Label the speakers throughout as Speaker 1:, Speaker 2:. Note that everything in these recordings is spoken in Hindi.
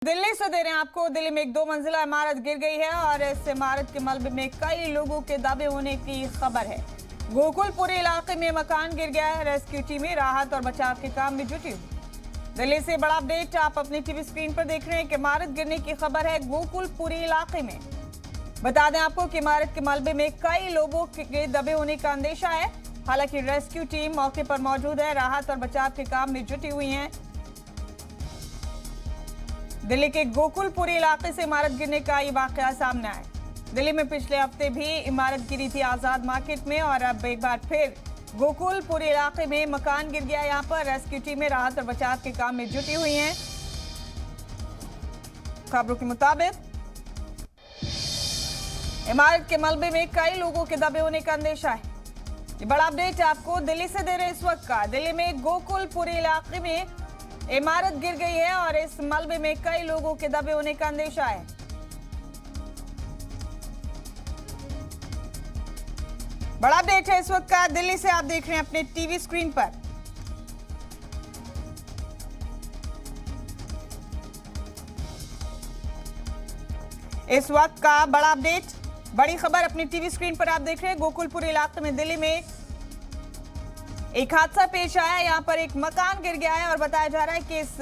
Speaker 1: दिल्ली से दे रहे हैं आपको। दिल्ली में एक 2 मंजिला इमारत गिर गई है और इस इमारत के मलबे में कई लोगों के दबे होने की खबर है। गोकुलपुरी इलाके में मकान गिर गया है। रेस्क्यू टीमें राहत और बचाव के काम में जुटी हुई। दिल्ली से बड़ा अपडेट आप अपनी टीवी स्क्रीन पर देख रहे हैं कि इमारत गिरने की खबर है गोकुलपुरी इलाके में। बता दें आपको कि इमारत के मलबे में कई लोगों के दबे होने का अंदेशा है। हालांकि रेस्क्यू टीम मौके पर मौजूद है, राहत और बचाव के काम में जुटी हुई है। दिल्ली के गोकुलपुरी इलाके से इमारत गिरने का ये वाकया सामने आया। दिल्ली में पिछले हफ्ते भी इमारत गिरी थी आजाद मार्केट में और अब एक बार फिर गोकुलपुरी इलाके में मकान गिर गया। यहाँ पर रेस्क्यू टीमें राहत और बचाव के काम में जुटी हुई हैं। खबरों के मुताबिक इमारत के मलबे में कई लोगों के दबे होने का अंदेशा है। ये बड़ा अपडेट आपको दिल्ली से दे रहे हैं इस वक्त का। दिल्ली में गोकुलपुरी इलाके में इमारत गिर गई है और इस मलबे में कई लोगों के दबे होने का अंदेशा है। बड़ा अपडेट है इस वक्त का। दिल्ली से आप देख रहे हैं अपने टीवी स्क्रीन पर। इस वक्त का बड़ा अपडेट, बड़ी खबर अपनी टीवी स्क्रीन पर आप देख रहे हैं। गोकुलपुरी इलाके में दिल्ली में एक हादसा पेश आया। यहां पर एक मकान गिर गया है और बताया जा रहा है कि इस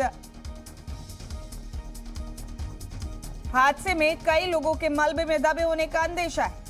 Speaker 1: हादसे में कई लोगों के मलबे में दबे होने का अंदेशा है।